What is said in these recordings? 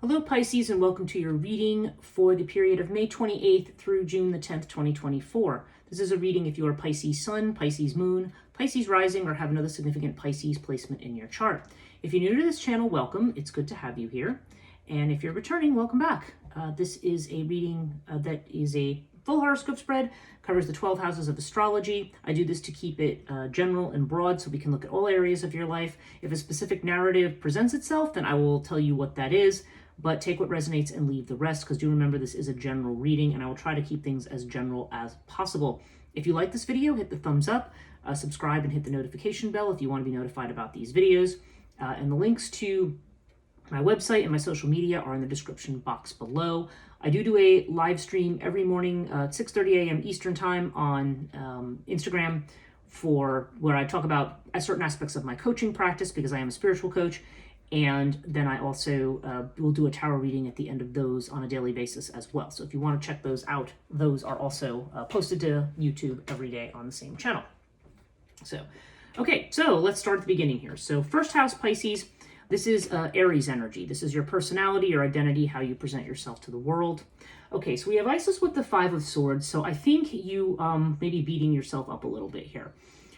Hello Pisces, and welcome to your reading for the period of May 28th through June the 10th, 2024. This is a reading if you are Pisces Sun, Pisces Moon, Pisces Rising, or have another significant Pisces placement in your chart. If you're new to this channel, welcome. It's good to have you here. And if you're returning, welcome back. This is a reading that is a full horoscope spread, covers the 12 houses of astrology. I do this to keep it general and broad so we can look at all areas of your life. If a specific narrative presents itself, then I will tell you what that is. But take what resonates and leave the rest, because do remember this is a general reading, and I will try to keep things as general as possible. If you like this video, hit the thumbs up, subscribe, and hit the notification bell if you want to be notified about these videos. And the links to my website and my social media are in the description box below. I do a live stream every morning at 6:30 a.m. Eastern Time on Instagram for where I talk about certain aspects of my coaching practice, because I am a spiritual coach. And then I also will do a tarot reading at the end of those on a daily basis as well. So if you want to check those out, those are also posted to YouTube every day on the same channel. So let's start at the beginning here. So first house, Pisces, this is Aries energy. This is your personality, your identity, how you present yourself to the world. Okay, so we have Isis with the Five of Swords. So I think you may be beating yourself up a little bit here.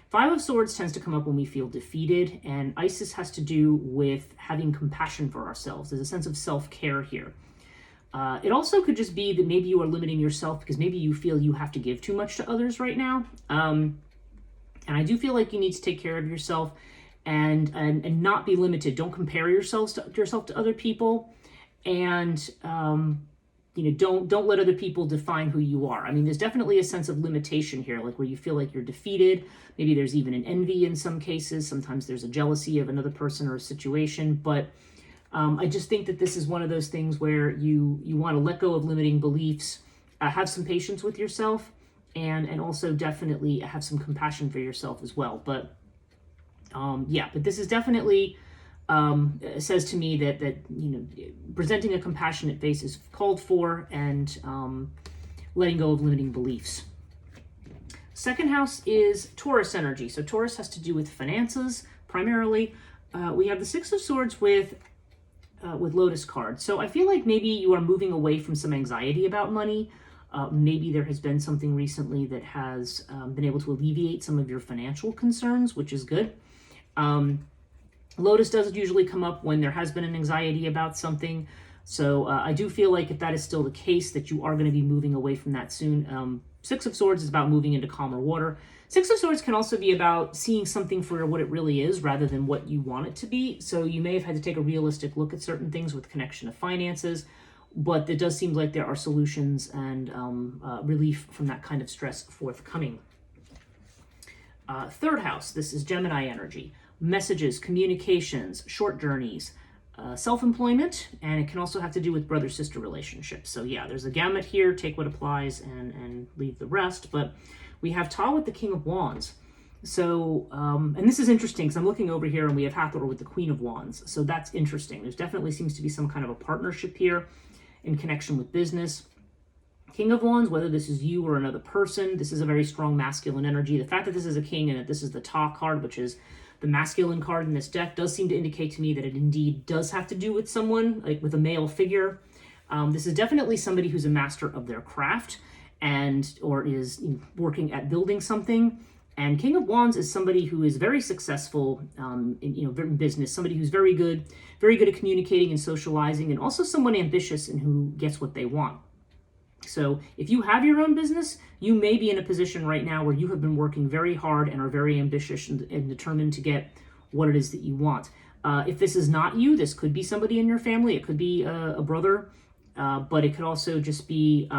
Five of Swords tends to come up when we feel defeated, and Isis has to do with having compassion for ourselves. There's a sense of self-care here. It also could just be that maybe you are limiting yourself because maybe you feel you have to give too much to others right now. And I do feel like you need to take care of yourself and not be limited. Don't compare yourself to other people, and don't let other people define who you are. I mean, there's definitely a sense of limitation here, like where you feel like you're defeated. Maybe there's even an envy in some cases. Sometimes there's a jealousy of another person or a situation. But I just think that this is one of those things where you want to let go of limiting beliefs, have some patience with yourself, and also definitely have some compassion for yourself as well. But but this is definitely says to me that presenting a compassionate face is called for, and letting go of limiting beliefs. Second house is Taurus energy. So Taurus has to do with finances primarily. We have the Six of Swords with Lotus card. So I feel like maybe you are moving away from some anxiety about money. Maybe there has been something recently that has been able to alleviate some of your financial concerns, which is good. Lotus does usually come up when there has been an anxiety about something. So I do feel like if that is still the case, that you are going to be moving away from that soon. Six of Swords is about moving into calmer water. Six of Swords can also be about seeing something for what it really is rather than what you want it to be. So you may have had to take a realistic look at certain things with connection to finances, but it does seem like there are solutions and relief from that kind of stress forthcoming. Third house, this is Gemini energy. Messages, communications, short journeys, self-employment, and it can also have to do with brother-sister relationships. So yeah, there's a gamut here. Take what applies and leave the rest. But we have Ta with the King of Wands. So, and this is interesting because I'm looking over here and we have Hathor with the Queen of Wands. So that's interesting. There's definitely seems to be some kind of a partnership here in connection with business. King of Wands, whether this is you or another person, this is a very strong masculine energy. The fact that this is a king and that this is the Ta card, which is the masculine card in this deck, does seem to indicate to me that it indeed does have to do with someone, like with a male figure. This is definitely somebody who's a master of their craft or is working at building something. And King of Wands is somebody who is very successful in business, somebody who's very good at communicating and socializing, and also someone ambitious and who gets what they want. So if you have your own business, you may be in a position right now where you have been working very hard and are very ambitious and determined to get what it is that you want. If this is not you, this could be somebody in your family. It could be a brother, but it could also just be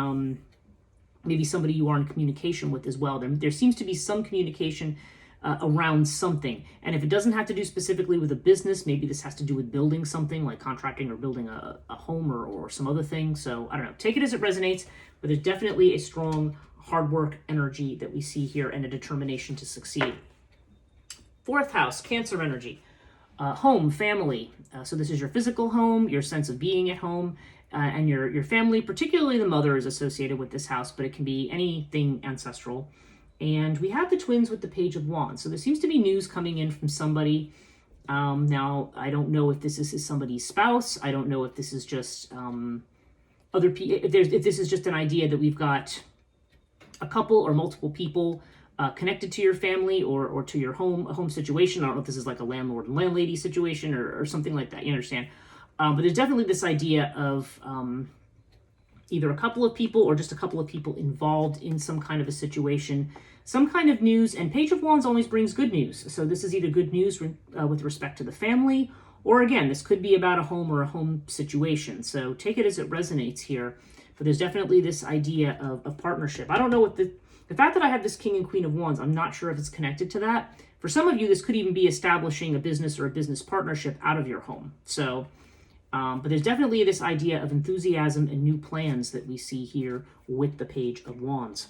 maybe somebody you are in communication with as well. There seems to be some communication around something. And if it doesn't have to do specifically with a business, maybe this has to do with building something like contracting or building a home or some other thing. So I don't know, take it as it resonates, but there's definitely a strong hard work energy that we see here and a determination to succeed. Fourth house, Cancer energy, home, family. So this is your physical home, your sense of being at home, and your family, particularly the mother is associated with this house, but it can be anything ancestral. And we have the twins with the Page of Wands. So there seems to be news coming in from somebody Now, I don't know if this is somebody's spouse. I don't know if this is just other people. If this is just an idea that we've got a couple or multiple people connected to your family or to your home situation. I don't know if this is like a landlord and landlady situation or something like that. You understand? But there's definitely this idea of either a couple of people or just a couple of people involved in some kind of a situation, some kind of news. And Page of Wands always brings good news. So this is either good news with respect to the family, or again, this could be about a home or a home situation. So take it as it resonates here. But there's definitely this idea of partnership. I don't know what the fact that I have this King and Queen of Wands, I'm not sure if it's connected to that. For some of you, this could even be establishing a business or a business partnership out of your home. So, but there's definitely this idea of enthusiasm and new plans that we see here with the Page of Wands.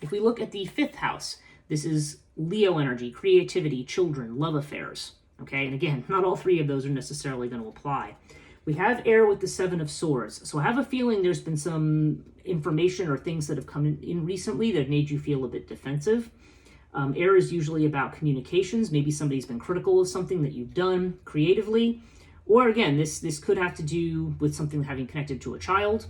If we look at the 5th house, this is Leo energy, creativity, children, love affairs. Okay, and again, not all 3 of those are necessarily going to apply. We have air with the 7 of Swords. So I have a feeling there's been some information or things that have come in recently that have made you feel a bit defensive. Air is usually about communications. Maybe somebody's been critical of something that you've done creatively. Or again, this could have to do with something having connected to a child.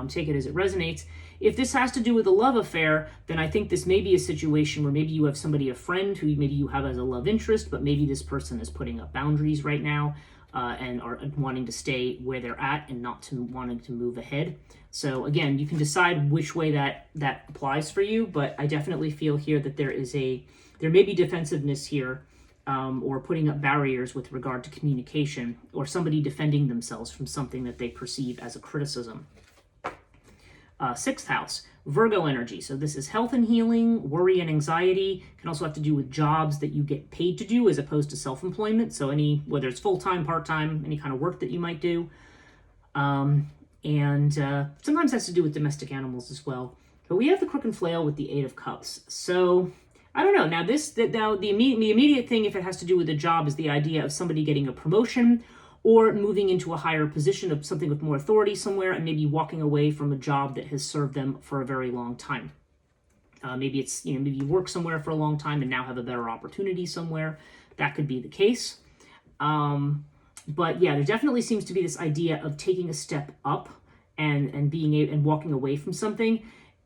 Take it as it resonates. If this has to do with a love affair, then I think this may be a situation where maybe you have somebody, a friend, who maybe you have as a love interest, but maybe this person is putting up boundaries right now. And are wanting to stay where they're at and not wanting to move ahead. So again, you can decide which way that applies for you, but I definitely feel here that there may be defensiveness here, or putting up barriers with regard to communication, or somebody defending themselves from something that they perceive as a criticism. 6th house, Virgo energy. So this is health and healing, worry and anxiety. Can also have to do with jobs that you get paid to do as opposed to self-employment. So whether it's full-time, part-time, any kind of work that you might do. And sometimes has to do with domestic animals as well. But we have the Crook and Flail with the 8 of Cups. So I don't know. Now the immediate thing, if it has to do with a job, is the idea of somebody getting a promotion or moving into a higher position of something with more authority somewhere, and maybe walking away from a job that has served them for a very long time. Maybe it's, maybe you work somewhere for a long time and now have a better opportunity somewhere. That could be the case. But yeah, there definitely seems to be this idea of taking a step up and walking away from something.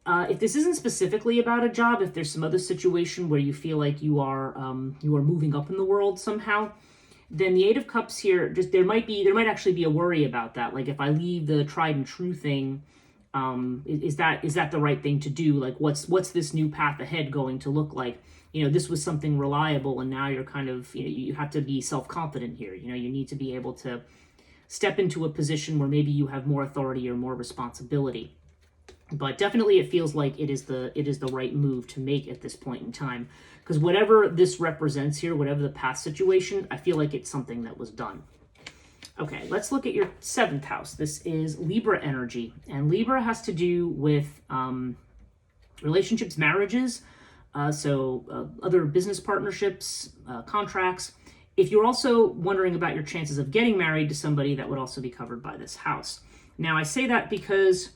If this isn't specifically about a job, if there's some other situation where you feel like you are moving up in the world somehow, then the 8 of Cups here, there might actually be a worry about that. Like, if I leave the tried and true thing, is that the right thing to do? Like, what's this new path ahead going to look like? This was something reliable, and now you're kind of, you have to be self-confident here. You need to be able to step into a position where maybe you have more authority or more responsibility. But definitely it feels like it is the right move to make at this point in time. Because whatever this represents here, whatever the past situation, I feel like it's something that was done. Okay, let's look at your 7th house. This is Libra energy. And Libra has to do with relationships, marriages, other business partnerships, contracts. If you're also wondering about your chances of getting married to somebody, that would also be covered by this house. Now, I say that because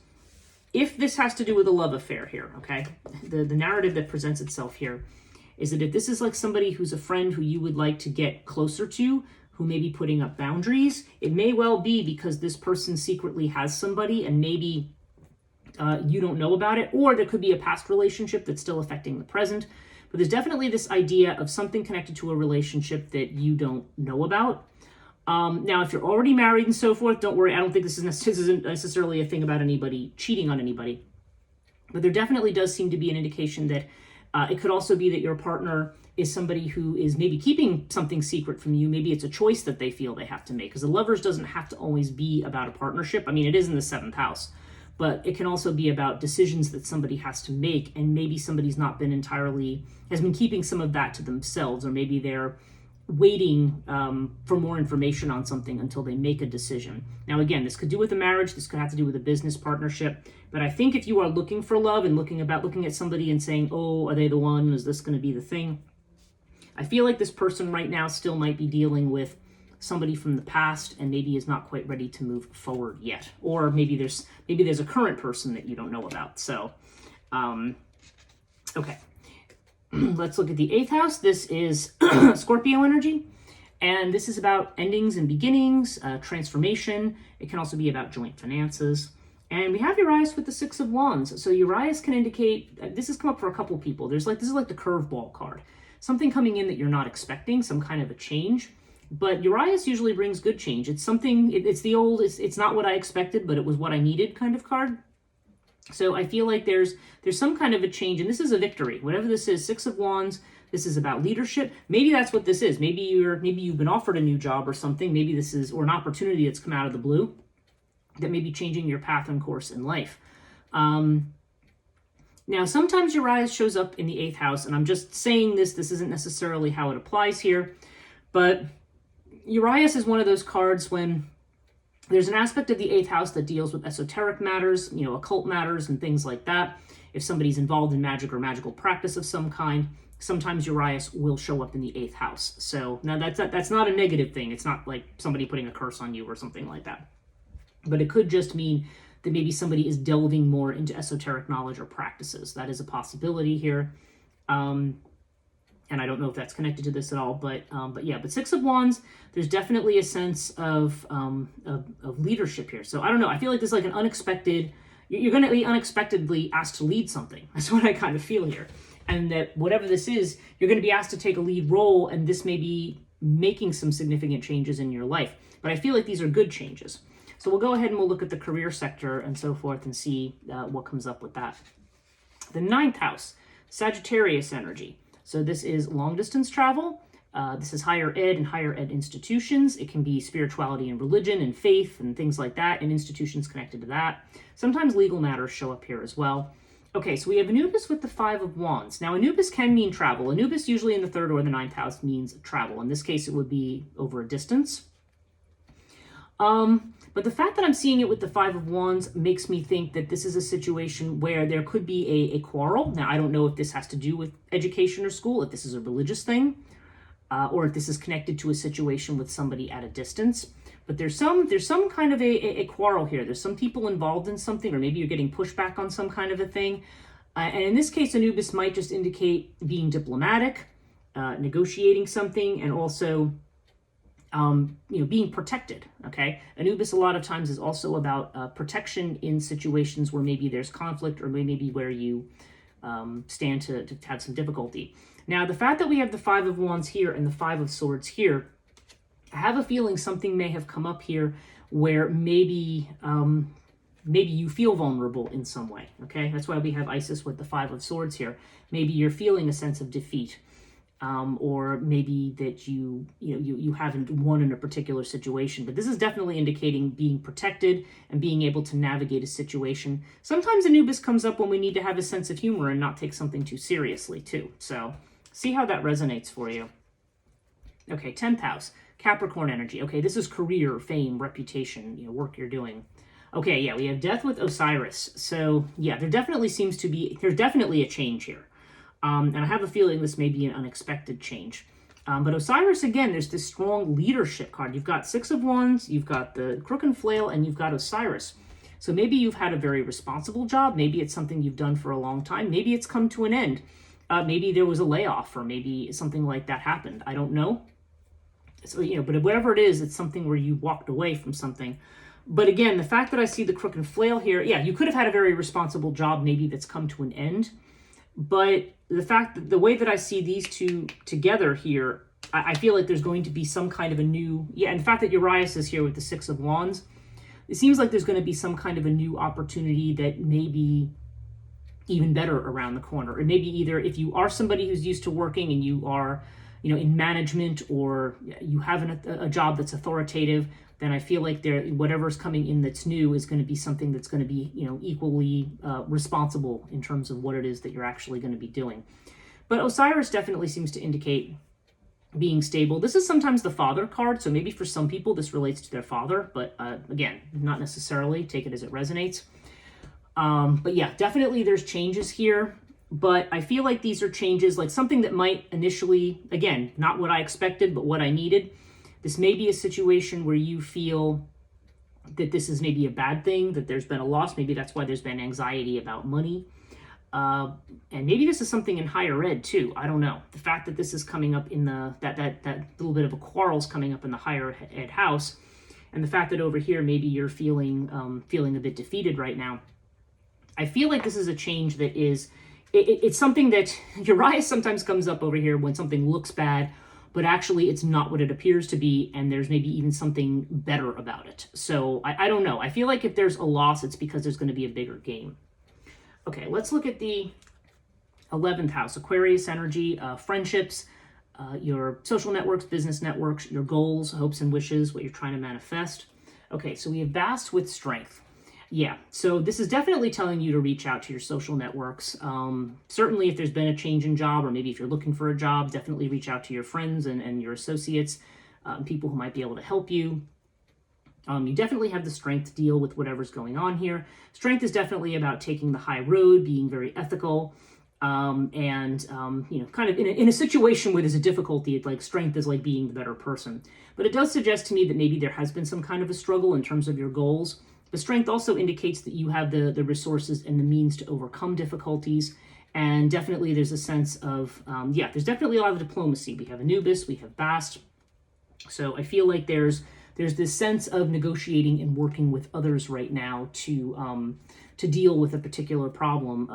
if this has to do with a love affair here, okay, the narrative that presents itself here is that if this is like somebody who's a friend who you would like to get closer to, who may be putting up boundaries, it may well be because this person secretly has somebody and maybe you don't know about it, or there could be a past relationship that's still affecting the present. But there's definitely this idea of something connected to a relationship that you don't know about. Now, if you're already married and so forth, don't worry. I don't think this isn't necessarily a thing about anybody cheating on anybody. But there definitely does seem to be an indication that it could also be that your partner is somebody who is maybe keeping something secret from you. Maybe it's a choice that they feel they have to make. Because the Lovers doesn't have to always be about a partnership. I mean, it is in the 7th house. But it can also be about decisions that somebody has to make. And maybe somebody's has been keeping some of that to themselves. Or maybe they're waiting for more information on something until they make a decision. Now, again, this could do with a marriage. This could have to do with a business partnership. But I think if you are looking for love and looking at somebody and saying, oh, are they the one? Is this going to be the thing? I feel like this person right now still might be dealing with somebody from the past and maybe is not quite ready to move forward yet. Or maybe there's a current person that you don't know about. So, okay. Let's look at the 8th house. This is Scorpio energy. And this is about endings and beginnings, transformation. It can also be about joint finances. And we have Urias with the 6 of Wands. So Urias can indicate, this has come up for a couple people. This is like the curveball card. Something coming in that you're not expecting, some kind of a change. But Urias usually brings good change. It's something, it's the old, it's not what I expected, but it was what I needed kind of card. So I feel like there's some kind of a change, and this is a victory. Whatever this is, 6 of Wands, this is about leadership. Maybe that's what this is. Maybe you've been offered a new job or something. Maybe this is, or an opportunity that's come out of the blue that may be changing your path and course in life. Now, sometimes Urias shows up in the 8th house, and I'm just saying this isn't necessarily how it applies here, but Urias is one of those cards when there's an aspect of the 8th house that deals with esoteric matters, occult matters and things like that. If somebody's involved in magic or magical practice of some kind, sometimes Urias will show up in the 8th house. So now that's not a negative thing. It's not like somebody putting a curse on you or something like that. But it could just mean that maybe somebody is delving more into esoteric knowledge or practices. That is a possibility here. And I don't know if that's connected to this at all, but 6 of Wands, there's definitely a sense of leadership here. So I don't know. I feel like there's like an unexpected, you're going to be unexpectedly asked to lead something. That's what I kind of feel here. And that whatever this is, you're going to be asked to take a lead role, and this may be making some significant changes in your life. But I feel like these are good changes. So we'll go ahead and we'll look at the career sector and so forth and see what comes up with that. The 9th house, Sagittarius energy. So this is long distance travel. This is higher ed and higher ed institutions. It can be spirituality and religion and faith and things like that, and institutions connected to that. Sometimes legal matters show up here as well. Okay, so we have Anubis with the 5 of Wands. Now, Anubis can mean travel. Anubis usually in the 3rd or the 9th house means travel. In this case, it would be over a distance. But the fact that I'm seeing it with the 5 of Wands makes me think that this is a situation where there could be a quarrel. Now, I don't know if this has to do with education or school, if this is a religious thing, or if this is connected to a situation with somebody at a distance. But there's some kind of a quarrel here. There's some people involved in something, or maybe you're getting pushback on some kind of a thing. And in this case, Anubis might just indicate being diplomatic, negotiating something, and also being protected. Okay, Anubis a lot of times is also about protection in situations where maybe there's conflict, or maybe where you stand to have some difficulty. Now, the fact that we have the 5 of Wands here and the 5 of Swords here, I have a feeling something may have come up here where maybe you feel vulnerable in some way. Okay, that's why we have Isis with the 5 of Swords here. Maybe you're feeling a sense of defeat. Or maybe that you haven't won in a particular situation. But this is definitely indicating being protected and being able to navigate a situation. Sometimes Anubis comes up when we need to have a sense of humor and not take something too seriously too. So see how that resonates for you. Okay, 10th house, Capricorn energy. Okay, this is career, fame, reputation, work you're doing. Okay, yeah, we have Death with Osiris. So yeah, there's definitely a change here. And I have a feeling this may be an unexpected change. But Osiris, again, there's this strong leadership card. You've got 6 of Wands, you've got the Crook and Flail, and you've got Osiris. So maybe you've had a very responsible job. Maybe it's something you've done for a long time. Maybe it's come to an end. Maybe there was a layoff, or maybe something like that happened. I don't know. So, but whatever it is, it's something where you walked away from something. But again, the fact that I see the Crook and Flail here, yeah, you could have had a very responsible job, maybe that's come to an end. But the way that I see these two together here, I feel like there's going to be some kind of a new, and the fact that Urias is here with the 6 of Wands, it seems like there's going to be some kind of a new opportunity that may be even better around the corner. Or maybe either if you are somebody who's used to working and you are, in management, or you have a job that's authoritative, then I feel like whatever's coming in that's new is going to be something that's going to be, equally responsible in terms of what it is that you're actually going to be doing. But Osiris definitely seems to indicate being stable. This is sometimes the father card, so maybe for some people this relates to their father, but again, not necessarily. Take it as it resonates. But yeah, definitely there's changes here. But I feel like these are changes, like something that might initially, again, not what I expected, but what I needed. This may be a situation where you feel that this is maybe a bad thing, that there's been a loss. Maybe that's why there's been anxiety about money. And maybe this is something in higher ed too. I don't know. The fact that this is coming up in that little bit of a quarrel's coming up in the higher ed house, and the fact that over here maybe you're feeling a bit defeated right now. I feel like this is a change that is, it's something that Urias sometimes comes up over here when something looks bad, but actually it's not what it appears to be, and there's maybe even something better about it. So I don't know. I feel like if there's a loss, it's because there's going to be a bigger game. Okay, let's look at the 11th house, Aquarius energy, friendships, your social networks, business networks, your goals, hopes and wishes, what you're trying to manifest. Okay, so we have vast with strength. Yeah, so this is definitely telling you to reach out to your social networks. Certainly if there's been a change in job, or maybe if you're looking for a job, definitely reach out to your friends and your associates, people who might be able to help you. You definitely have the strength to deal with whatever's going on here. Strength is definitely about taking the high road, being very ethical, and kind of in a situation where there's a difficulty, like strength is like being the better person. But it does suggest to me that maybe there has been some kind of a struggle in terms of your goals. The strength also indicates that you have the resources and the means to overcome difficulties. And definitely there's a sense of, there's definitely a lot of diplomacy. We have Anubis, we have Bast. So I feel like there's this sense of negotiating and working with others right now to deal with a particular problem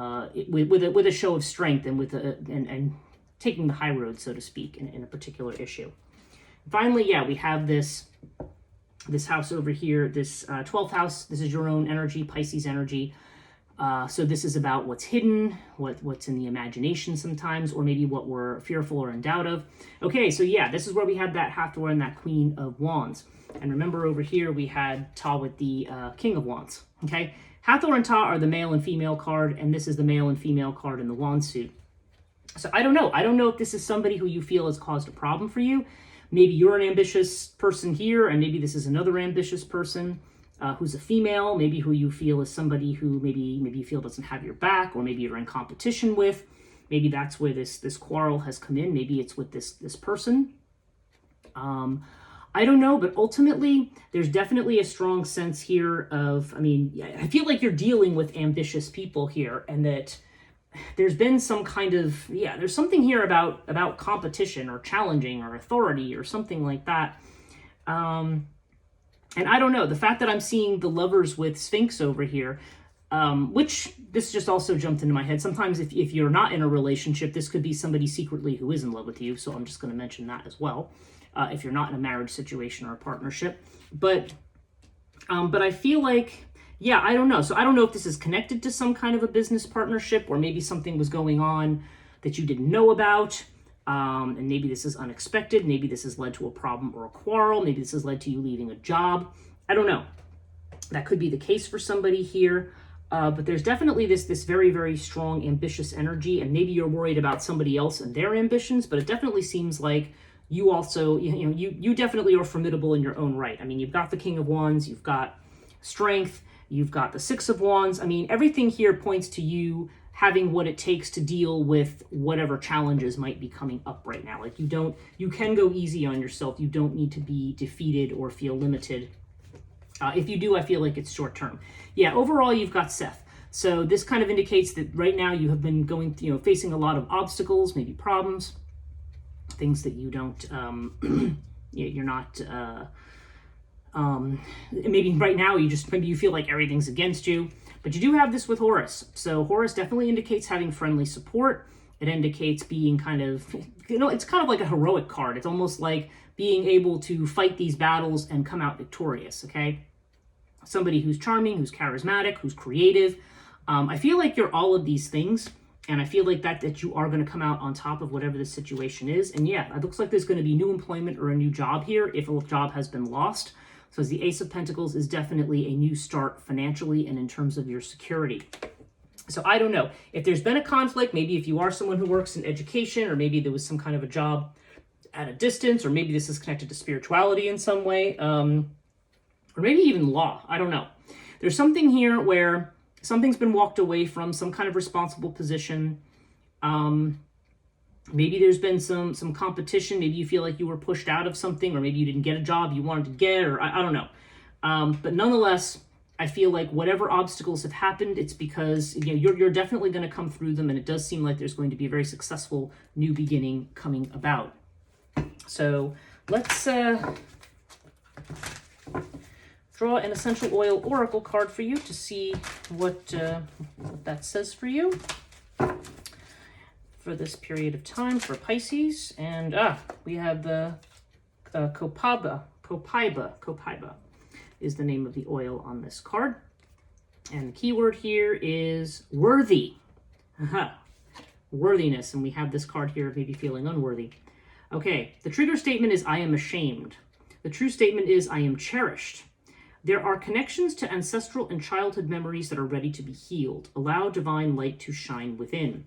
with a show of strength and and taking the high road, so to speak, in a particular issue. Finally, we have this house over here, this 12th house. This is your own energy, Pisces energy. So this is about what's hidden, what's in the imagination sometimes, or maybe what we're fearful or in doubt of. Okay, so this is where we had that Hathor and that Queen of Wands. And remember over here we had Ta with the King of Wands. Okay, Hathor and Ta are the male and female card, and this is the male and female card in the wand suit. So I don't know. I don't know if this is somebody who you feel has caused a problem for you. Maybe you're an ambitious person here, and maybe this is another ambitious person who's a female, maybe who you feel is somebody who maybe you feel doesn't have your back, or maybe you're in competition with. Maybe that's where this quarrel has come in. Maybe it's with this person. I don't know, but ultimately, there's definitely a strong sense here of, I feel like you're dealing with ambitious people here, and that there's been some kind of, there's something here about competition or challenging or authority or something like that. And I don't know, the fact that I'm seeing the lovers with Sphinx over here, which this just also jumped into my head. Sometimes if you're not in a relationship, this could be somebody secretly who is in love with you. So I'm just going to mention that as well. If you're not in a marriage situation or a partnership. But I feel like, I don't know. So I don't know if this is connected to some kind of a business partnership, or maybe something was going on that you didn't know about. And maybe this is unexpected. Maybe this has led to a problem or a quarrel. Maybe this has led to you leaving a job. I don't know. That could be the case for somebody here. But there's definitely this very, very strong, ambitious energy. And maybe you're worried about somebody else and their ambitions, but it definitely seems like you also, you definitely are formidable in your own right. You've got the King of Wands, you've got strength, you've got the Six of Wands. Everything here points to you having what it takes to deal with whatever challenges might be coming up right now. Like you can go easy on yourself. You don't need to be defeated or feel limited. If you do, I feel like it's short term. Overall, you've got Seth. So this kind of indicates that right now you have been facing a lot of obstacles, maybe problems, things that you don't, you're not, maybe right now maybe you feel like everything's against you. But you do have this with Horus. So Horus definitely indicates having friendly support. It indicates being kind of, it's kind of like a heroic card. It's almost like being able to fight these battles and come out victorious, okay? Somebody who's charming, who's charismatic, who's creative. I feel like you're all of these things. And I feel like that you are going to come out on top of whatever the situation is. And it looks like there's going to be new employment or a new job here if a job has been lost. So as the Ace of Pentacles is definitely a new start financially and in terms of your security. So I don't know. If there's been a conflict, maybe if you are someone who works in education, or maybe there was some kind of a job at a distance, or maybe this is connected to spirituality in some way, or maybe even law. I don't know. There's something here where something's been walked away from, some kind of responsible position. Maybe there's been some competition. Maybe you feel like you were pushed out of something, or maybe you didn't get a job you wanted to get, or I don't know. But nonetheless, I feel like whatever obstacles have happened, it's because you're definitely going to come through them, and it does seem like there's going to be a very successful new beginning coming about. So let's draw an essential oil oracle card for you to see what that says for you for this period of time for Pisces. And we have the Copaiba is the name of the oil on this card. And the keyword here is worthy. Worthiness. And we have this card here of maybe feeling unworthy. Okay, the trigger statement is I am ashamed. The true statement is I am cherished. There are connections to ancestral and childhood memories that are ready to be healed. Allow divine light to shine within.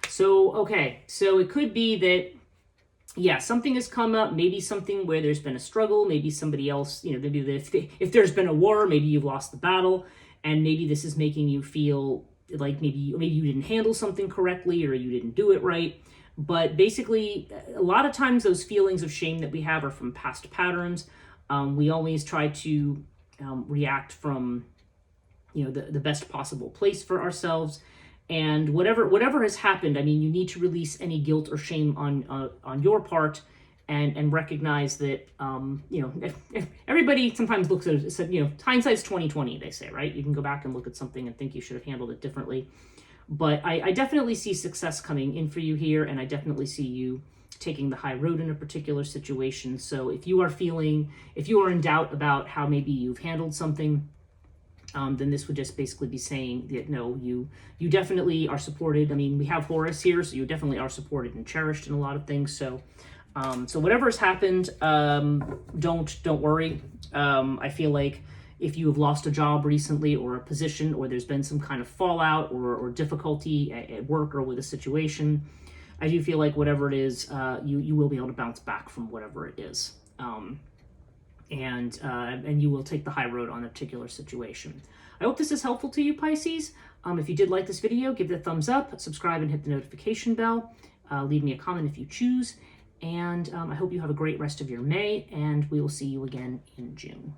So, okay, so it could be that, yeah, something has come up, maybe something where there's been a struggle, maybe somebody else, maybe if there's been a war, maybe you've lost the battle, and maybe this is making you feel like maybe you didn't handle something correctly or you didn't do it right. But basically, a lot of times those feelings of shame that we have are from past patterns. We always try to react from, the best possible place for ourselves. And whatever has happened, I mean, you need to release any guilt or shame on your part, and recognize that if everybody sometimes looks at it, said hindsight's 20/20, they say, right? You can go back and look at something and think you should have handled it differently. But I definitely see success coming in for you here, and I definitely see you taking the high road in a particular situation. So if you are in doubt about how maybe you've handled something, then this would just basically be saying that no, you definitely are supported. I mean, we have Horus here, so you definitely are supported and cherished in a lot of things. So whatever has happened, don't worry. I feel like if you have lost a job recently or a position, or there's been some kind of fallout or difficulty at work or with a situation, I do feel like whatever it is, you will be able to bounce back from whatever it is. And you will take the high road on a particular situation. I hope this is helpful to you, Pisces. If you did like this video, give it a thumbs up, subscribe, and hit the notification bell. Leave me a comment if you choose. And I hope you have a great rest of your May, and we will see you again in June.